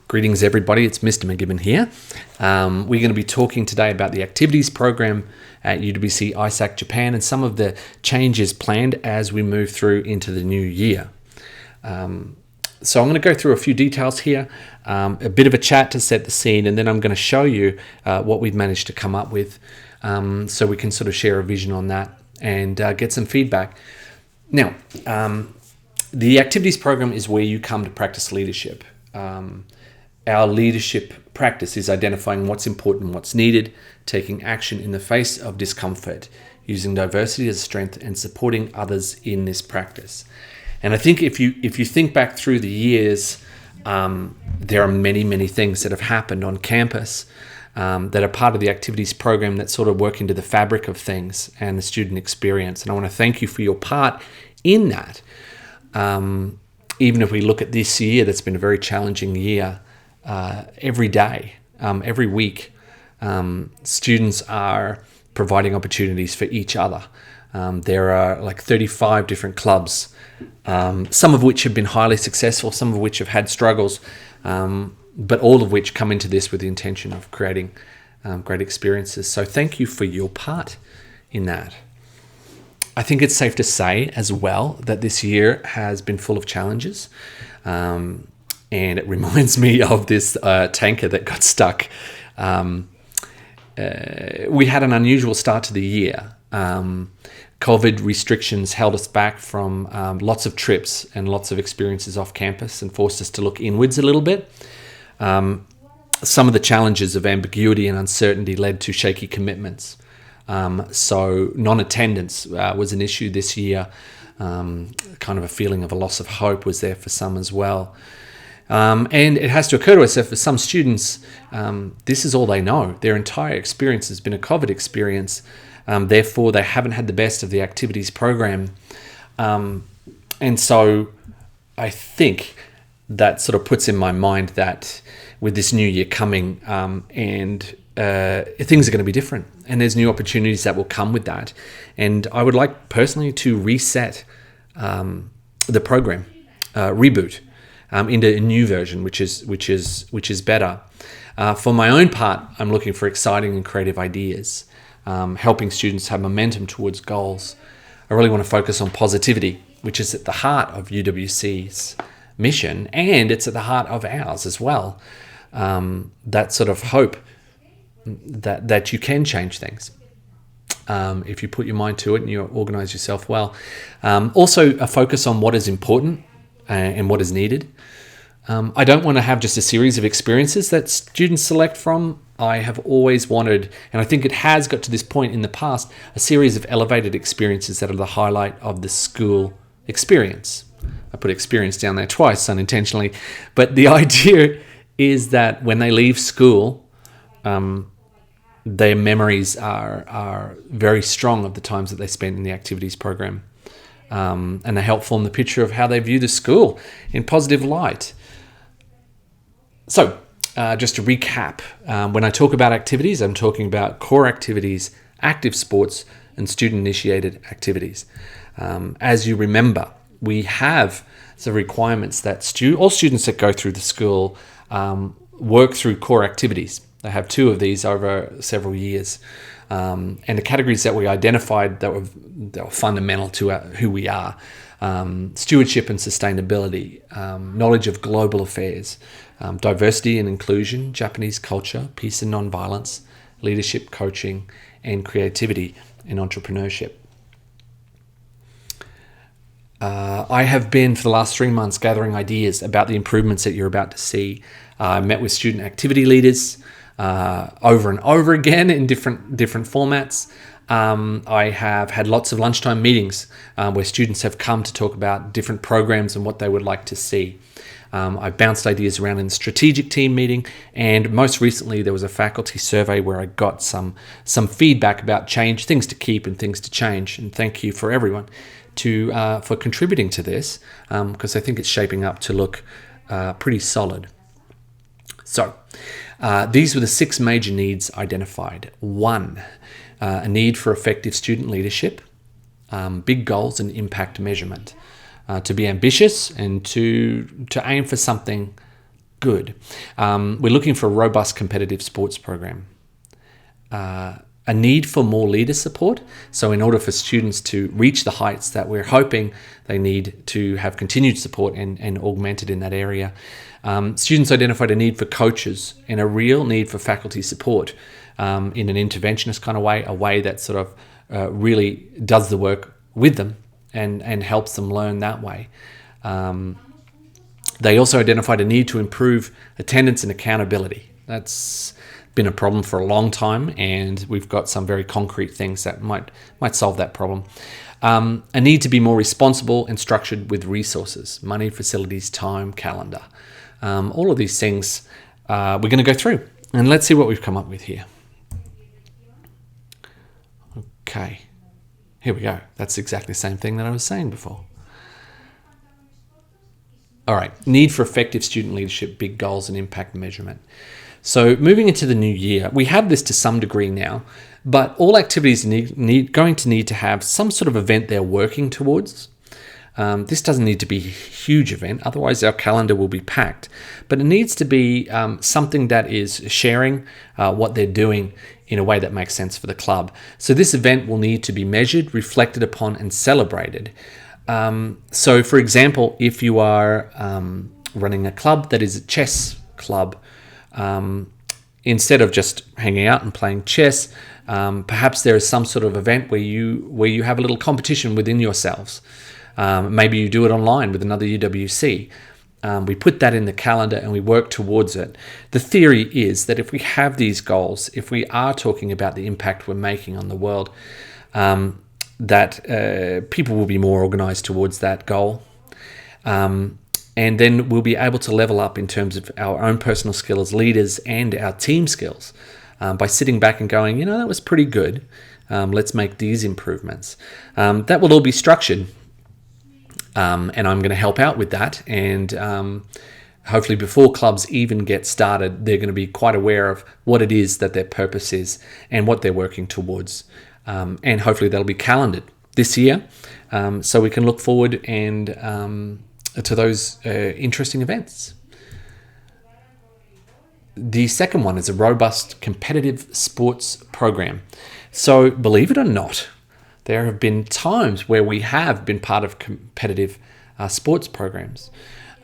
Greetings, everybody. It's Mr. McGibbon here. We're going to be talking today about the activities program at UWC ISAC Japan and some of the changes planned as we move through into the new year. So I'm going to go through a few details here, a bit of a chat to set the scene, and then I'm going to show you what we've managed to come up with so we can sort of share a vision on that and get some feedback. Now, the activities program is where you come to practice leadership. Our leadership practice is identifying what's important, what's needed, taking action in the face of discomfort, using diversity as a strength, and supporting others in this practice. And I think if you think back through the years, there are many things that have happened on campus that are part of the activities program that sort of work into the fabric of things and the student experience. And I want to thank you for your part in that. Even if we look at this year, that's been a very challenging year. Every day, every week, students are providing opportunities for each other. There are like 35 different clubs, some of which have been highly successful, some of which have had struggles, but all of which come into this with the intention of creating great experiences. So thank you for your part in that. I think it's safe to say as well that this year has been full of challenges. And it reminds me of this tanker that got stuck. We had an unusual start to the year. COVID restrictions held us back from lots of trips and lots of experiences off campus and forced us to look inwards a little bit. Some of the challenges of ambiguity and uncertainty led to shaky commitments. So non-attendance was an issue this year. Kind of a feeling of a loss of hope was there for some as well. And it has to occur to us that for some students, this is all they know. Their entire experience has been a COVID experience. Therefore, they haven't had the best of the activities program. And so I think that sort of puts in my mind that with this new year coming, things are going to be different. And there's new opportunities that will come with that. And I would like personally to reset the program, reboot. Into a new version, which is better. For my own part, I'm looking for exciting and creative ideas, helping students have momentum towards goals. I really want to focus on positivity, which is at the heart of UWC's mission, and it's at the heart of ours as well. That sort of hope that you can change things. If you put your mind to it and you organize yourself well. Also, a focus on what is important and what is needed. I don't want to have just a series of experiences that students select from. I have always wanted, and I think it has got to this point in the past, a series of elevated experiences that are the highlight of the school experience. I put experience down there twice unintentionally, but the idea is that when they leave school, their memories are very strong of the times that they spent in the activities program. And they help form the picture of how they view the school in positive light. So, just to recap, when I talk about activities, I'm talking about core activities, active sports, and student-initiated activities. As you remember, we have the requirements that all students that go through the school work through core activities. They have 2 of these over several years. And the categories that we identified that were fundamental to who we are: stewardship and sustainability, knowledge of global affairs, diversity and inclusion, Japanese culture, peace and nonviolence, leadership, coaching, and creativity and entrepreneurship. I have been for the last 3 months gathering ideas about the improvements that you're about to see. I met with student activity leaders over and over again in different formats. I have had lots of lunchtime meetings where students have come to talk about different programs and what they would like to see. I bounced ideas around in the strategic team meeting, and most recently there was a faculty survey where I got some feedback about change, things to keep and things to change. And thank you for everyone for contributing to this, because I think it's shaping up to look pretty solid. So these were the 6 major needs identified. 1, a need for effective student leadership, big goals and impact measurement, to be ambitious and to aim for something good. We're looking for a robust competitive sports program. A need for more leader support. So in order for students to reach the heights that we're hoping, they need to have continued support and augmented in that area. Students identified a need for coaches and a real need for faculty support in an interventionist kind of way, a way that sort of really does the work with them and helps them learn that way. They also identified a need to improve attendance and accountability. That's been a problem for a long time, and we've got some very concrete things that might solve that problem. A need to be more responsible and structured with resources, money, facilities, time, calendar. All of these things we're going to go through, and let's see what we've come up with here. Okay, here we go. That's exactly the same thing that I was saying before. All right, need for effective student leadership, big goals and impact measurement. So moving into the new year, we have this to some degree now, but all activities going to need to have some sort of event they're working towards. This doesn't need to be a huge event, otherwise our calendar will be packed. But it needs to be something that is sharing what they're doing in a way that makes sense for the club. So this event will need to be measured, reflected upon, and celebrated. So for example, if you are running a club that is a chess club, instead of just hanging out and playing chess, perhaps there is some sort of event where you have a little competition within yourselves. Maybe you do it online with another UWC. We put that in the calendar and we work towards it. The theory is that if we have these goals, if we are talking about the impact we're making on the world, that people will be more organized towards that goal. And then we'll be able to level up in terms of our own personal skill as leaders and our team skills by sitting back and going, that was pretty good. Let's make these improvements. That will all be structured. And I'm going to help out with that. And hopefully before clubs even get started, they're going to be quite aware of what it is that their purpose is and what they're working towards. And hopefully that'll be calendared this year so we can look forward and to those interesting events. The second one is a robust competitive sports program. So believe it or not, there have been times where we have been part of competitive sports programs.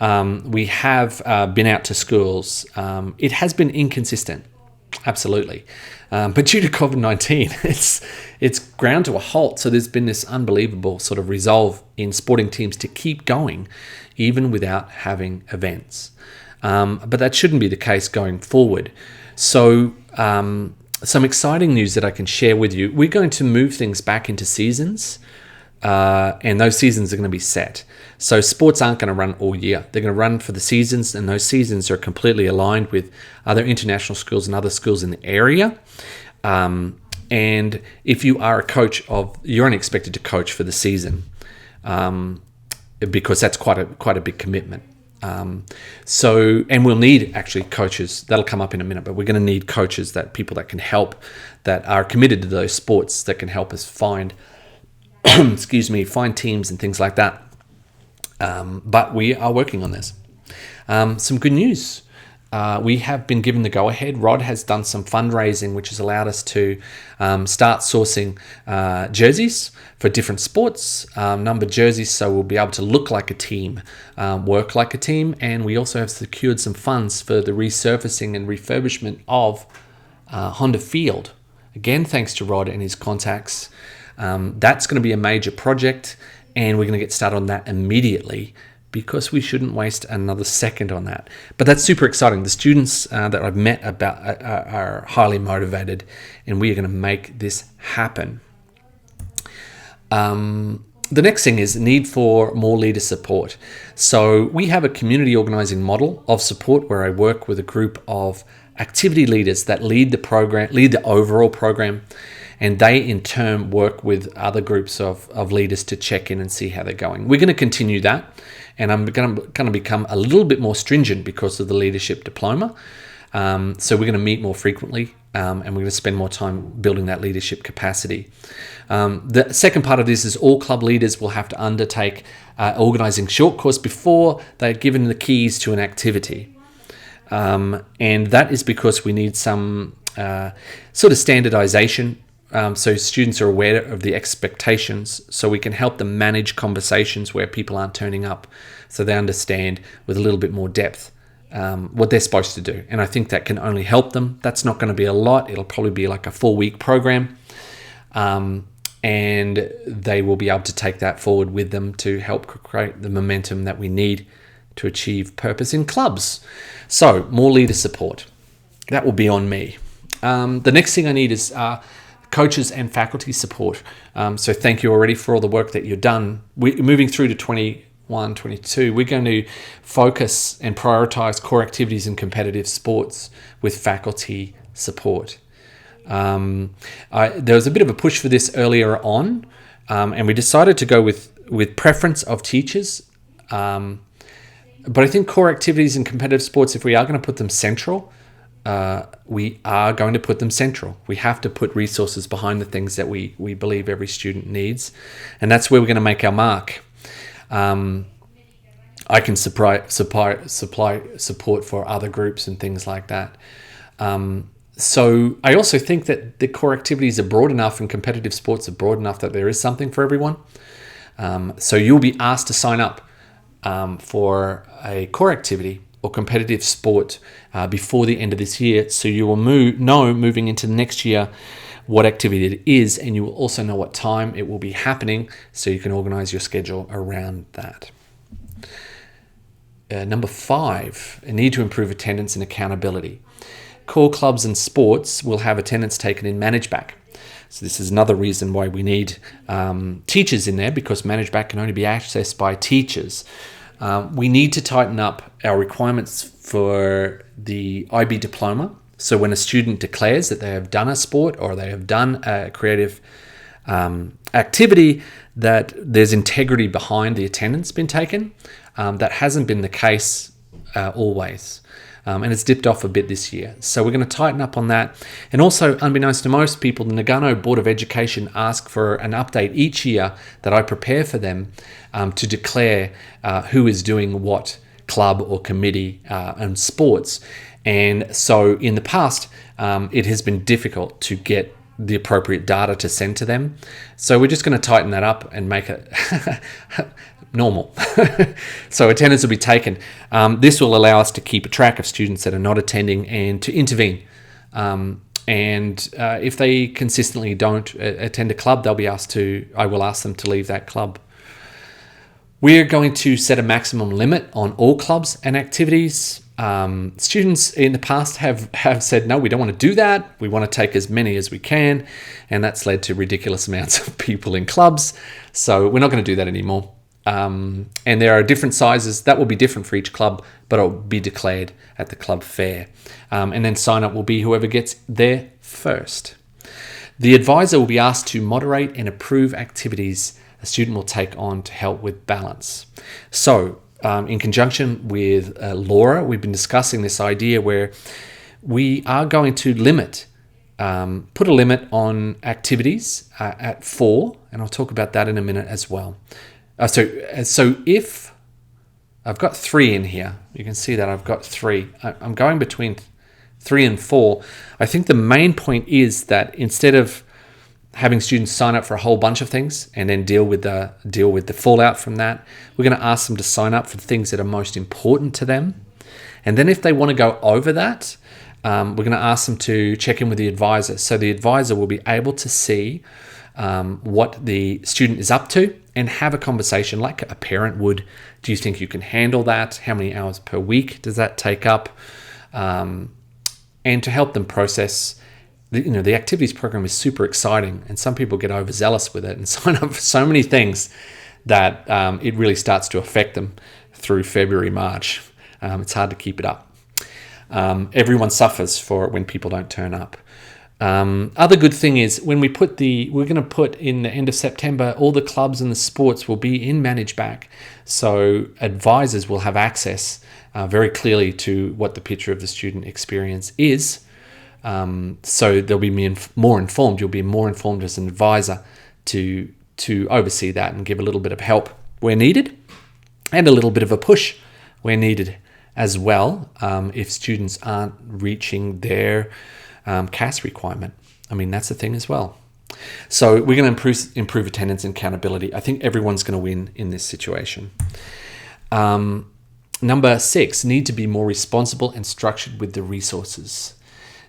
We have been out to schools. It has been inconsistent, absolutely. But due to COVID-19, it's ground to a halt. So there's been this unbelievable sort of resolve in sporting teams to keep going, even without having events. But that shouldn't be the case going forward. So some exciting news that I can share with you. We're going to move things back into seasons, and those seasons are going to be set. So sports aren't going to run all year. They're going to run for the seasons, and those seasons are completely aligned with other international schools and other schools in the area. And if you are a coach you're only expected to coach for the season, because that's quite a big commitment. And we'll need actually coaches. That'll come up in a minute, but we're going to need coaches, people that can help, that are committed to those sports, that can help us find teams and things like that. But we are working on this. Some good news. We have been given the go-ahead. Rod has done some fundraising, which has allowed us to start sourcing jerseys for different sports, numbered jerseys, so we'll be able to look like a team, work like a team, and we also have secured some funds for the resurfacing and refurbishment of Honda Field. Again, thanks to Rod and his contacts. That's going to be a major project, and we're going to get started on that immediately, because we shouldn't waste another second on that. But that's super exciting. The students that I've met are highly motivated, and we are going to make this happen. The next thing is need for more leader support. So we have a community organizing model of support where I work with a group of activity leaders that lead the overall program, and they in turn work with other groups of leaders to check in and see how they're going. We're going to continue that, and I'm going to become a little bit more stringent because of the leadership diploma. So we're going to meet more frequently, and we're going to spend more time building that leadership capacity. The second part of this is all club leaders will have to undertake organizing short course before they're given the keys to an activity. And that is because we need some sort of standardization, so students are aware of the expectations, so we can help them manage conversations where people aren't turning up, so they understand with a little bit more depth what they're supposed to do. And I think that can only help them. That's not going to be a lot. It'll probably be like a 4-week program. And they will be able to take that forward with them to help create the momentum that we need to achieve purpose in clubs. So more leader support. That will be on me. The next thing I need is coaches and faculty support. So thank you already for all the work that you've done. We're moving through to 21, 22. We're going to focus and prioritize core activities in competitive sports with faculty support. There was a bit of a push for this earlier on, and we decided to go with preference of teachers. But I think core activities in competitive sports, if we are going to put them central, we are going to put them central. We have to put resources behind the things that we believe every student needs, and that's where we're going to make our mark. I can supply support for other groups and things like that. So I also think that the core activities are broad enough and competitive sports are broad enough that there is something for everyone. So you'll be asked to sign up for a core activity or competitive sport before the end of this year. So you will know moving into next year what activity it is, and you will also know what time it will be happening, so you can organize your schedule around that. Number 5, a need to improve attendance and accountability. Core clubs and sports will have attendance taken in ManageBack. So this is another reason why we need teachers in there, because ManageBack can only be accessed by teachers. We need to tighten up our requirements for the IB diploma. So when a student declares that they have done a sport or they have done a creative activity, that there's integrity behind the attendance being taken. That hasn't been the case always. And it's dipped off a bit this year. So we're going to tighten up on that. And also, unbeknownst to most people, the Nagano Board of Education ask for an update each year that I prepare for them to declare who is doing what club or committee and sports. And so in the past, it has been difficult to get the appropriate data to send to them. So we're just going to tighten that up and make it normal. So attendance will be taken. This will allow us to keep a track of students that are not attending and to intervene. And if they consistently don't attend a club, I will ask them to leave that club. We're going to set a maximum limit on all clubs and activities. Students in the past have said, no, we don't want to do that. We want to take as many as we can. And that's led to ridiculous amounts of people in clubs. So we're not going to do that anymore. And there are different sizes that will be different for each club, but it'll be declared at the club fair. And then sign up will be whoever gets there first. The advisor will be asked to moderate and approve activities a student will take on to help with balance. So in conjunction with Laura, we've been discussing this idea where we are going to put a limit on activities at 4, and I'll talk about that in a minute as well. So if I've got 3 in here, you can see that I've got 3. I'm going between 3 and 4. I think the main point is that instead of having students sign up for a whole bunch of things and then deal with the fallout from that, we're going to ask them to sign up for the things that are most important to them. And then if they want to go over that, we're going to ask them to check in with the advisor. So the advisor will be able to see what the student is up to and have a conversation like a parent would. Do you think you can handle that? How many hours per week does that take up? And to help them process, the activities program is super exciting, and some people get overzealous with it and sign up for so many things that it really starts to affect them through February, March. It's hard to keep it up. Everyone suffers for it when people don't turn up. Other good thing is when we're going to put in the end of September, all the clubs and the sports will be in ManageBack. So advisors will have access very clearly to what the picture of the student experience is. So they'll be more informed. You'll be more informed as an advisor to oversee that and give a little bit of help where needed and a little bit of a push where needed as well if students aren't reaching their CAS requirement. I mean, that's the thing as well. So we're going to improve attendance and accountability. I think everyone's going to win in this situation. Number 6, need to be more responsible and structured with the resources.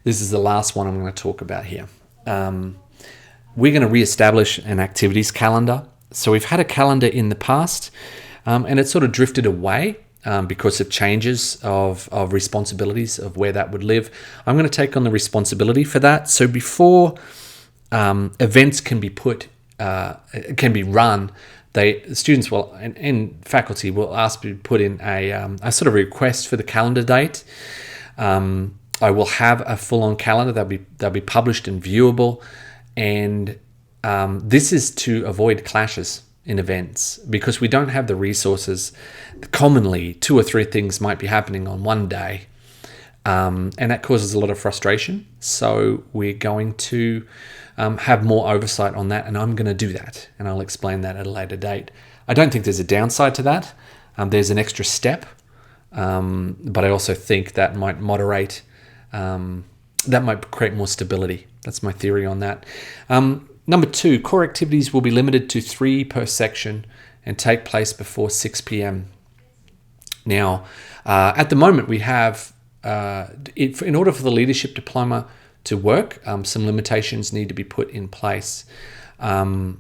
This is the last one I'm going to talk about here. We're going to reestablish an activities calendar. So we've had a calendar in the past, and it sort of drifted away because of changes of responsibilities of where that would live. I'm going to take on the responsibility for that. So before events can be run, students will and faculty will ask me to put in a sort of request for the calendar date. I will have a full-on calendar that'll be published and viewable, and this is to avoid clashes in events because we don't have the resources. Commonly, 2 or 3 things might be happening on one day, and that causes a lot of frustration. So we're going to have more oversight on that, and I'm going to do that, and I'll explain that at a later date. I don't think there's a downside to that. There's an extra step, but I also think that might moderate, that might create more stability. That's my theory on that. Number 2, core activities will be limited to 3 per section and take place before 6 p.m. Now, at the moment, we have, in order for the leadership diploma to work, some limitations need to be put in place. And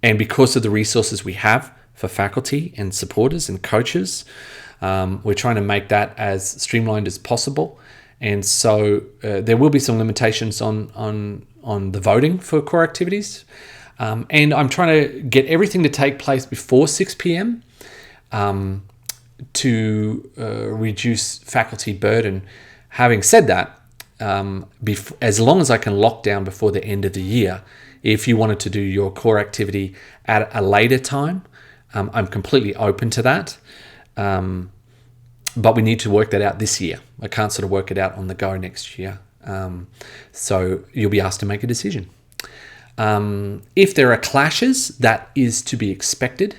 because of the resources we have for faculty and supporters and coaches, we're trying to make that as streamlined as possible. And so there will be some limitations on the voting for core activities. And I'm trying to get everything to take place before 6 p.m. To reduce faculty burden. Having said that, as long as I can lock down before the end of the year, if you wanted to do your core activity at a later time, I'm completely open to that. But we need to work that out this year. I can't sort of work it out on the go next year. So you'll be asked to make a decision. If there are clashes, that is to be expected.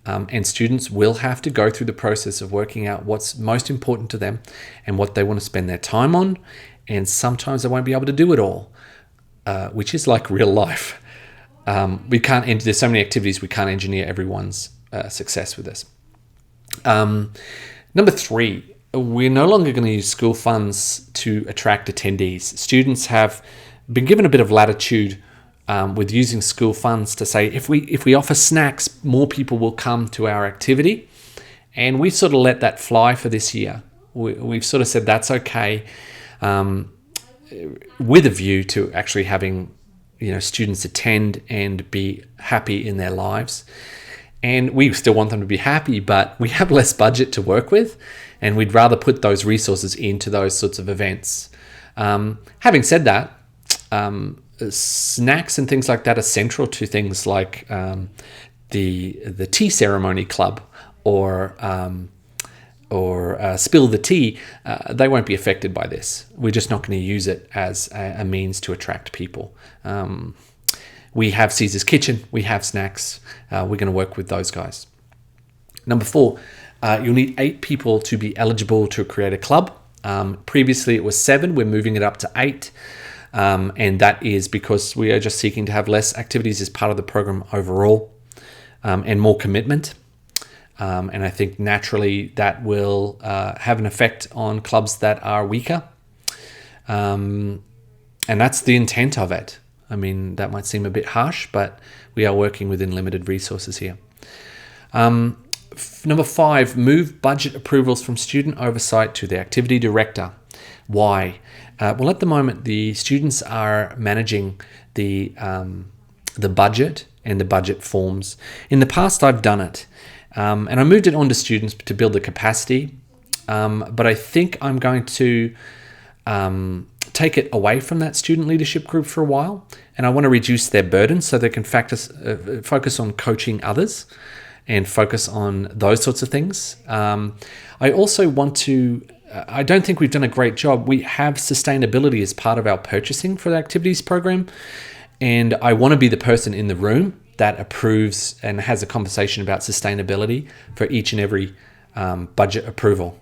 And students will have to go through the process of working out what's most important to them and what they want to spend their time on. And sometimes they won't be able to do it all, which is like real life. There's so many activities, we can't engineer everyone's success with this. Number 3, we're no longer going to use school funds to attract attendees. Students have been given a bit of latitude with using school funds to say, if we offer snacks, more people will come to our activity. And we've sort of let that fly for this year. We've sort of said that's okay, with a view to actually having students attend and be happy in their lives. And we still want them to be happy, but we have less budget to work with, and we'd rather put those resources into those sorts of events. Having said that, snacks and things like that are central to things like the tea ceremony club or spill the tea. They won't be affected by this. We're just not going to use it as a means to attract people. We have Caesar's Kitchen, we have snacks, we're going to work with those guys. Number 4, you'll need 8 people to be eligible to create a club. Previously it was 7, we're moving it up to 8. And that is because we are just seeking to have less activities as part of the program overall, and more commitment. And I think naturally that will have an effect on clubs that are weaker. And that's the intent of it. I mean, that might seem a bit harsh, but we are working within limited resources here. Number 5, move budget approvals from student oversight to the activity director. Why? Well, at the moment, the students are managing the budget and the budget forms. In the past, I've done it, and I moved it on to students to build the capacity. But I think I'm going to take it away from that student leadership group for a while, and I want to reduce their burden so they can focus on coaching others and focus on those sorts of things. I also want to, I don't think we've done a great job. We have sustainability as part of our purchasing for the activities program, and I want to be the person in the room that approves and has a conversation about sustainability for each and every budget approval.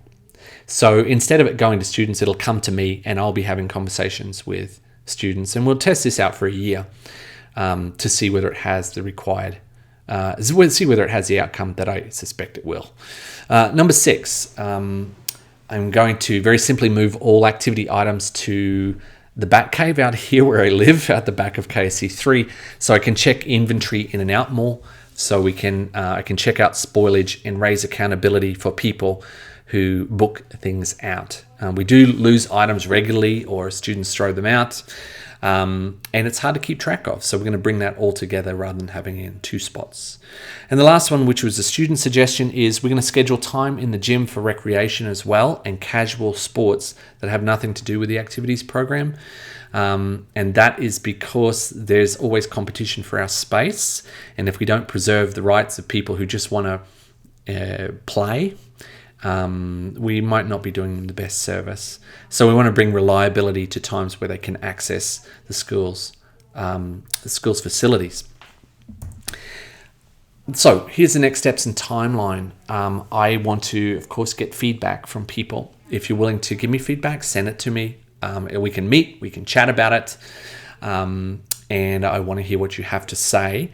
So instead of it going to students, it'll come to me, and I'll be having conversations with students, and we'll test this out for a year to see whether it has the required, see whether it has the outcome that I suspect it will. Number 6, I'm going to very simply move all activity items to the Bat Cave out here where I live, out the back of KSC 3, so I can check inventory in and out more. So I can check out spoilage and raise accountability for people who book things out. We do lose items regularly, or students throw them out, and it's hard to keep track of. So we're going to bring that all together rather than having it in 2 spots. And the last one, which was a student suggestion, is we're going to schedule time in the gym for recreation as well, and casual sports that have nothing to do with the activities program. And that is because there's always competition for our space. And if we don't preserve the rights of people who just want to play, we might not be doing them the best service. So we want to bring reliability to times where they can access the school's facilities. So here's the next steps and timeline. I want to, of course, get feedback from people. If you're willing to give me feedback, send it to me. We can meet, we can chat about it, and I want to hear what you have to say.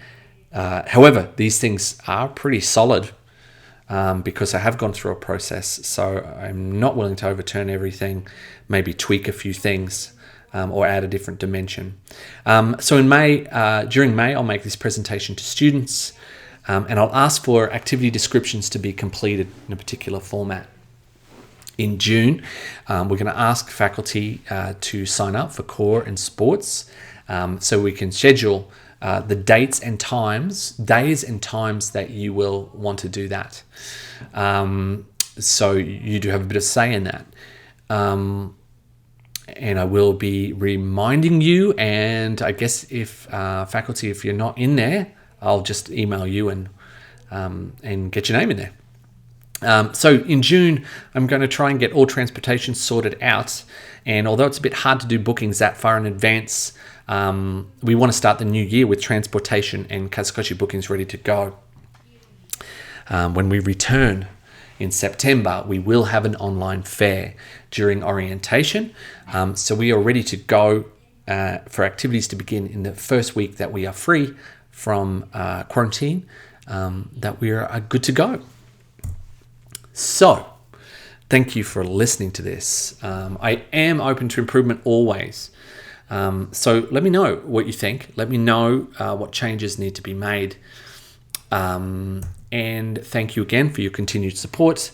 However, these things are pretty solid because I have gone through a process, so I'm not willing to overturn everything, maybe tweak a few things or add a different dimension. So in May, during May, I'll make this presentation to students, and I'll ask for activity descriptions to be completed in a particular format. In June, we're going to ask faculty to sign up for core and sports, so we can schedule the days and times that you will want to do that. So you do have a bit of say in that. And I will be reminding you, and I guess if faculty, if you're not in there, I'll just email you and get your name in there. So in June, I'm going to try and get all transportation sorted out. And although it's a bit hard to do bookings that far in advance, we want to start the new year with transportation and Kazakoshi bookings ready to go. When we return in September, we will have an online fair during orientation. So we are ready to go for activities to begin in the first week that we are free from quarantine, that we are good to go. So, thank you for listening to this. I am open to improvement always. So let me know what you think. Let me know what changes need to be made. And thank you again for your continued support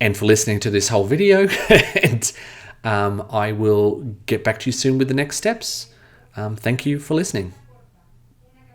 and for listening to this whole video. And I will get back to you soon with the next steps. Thank you for listening.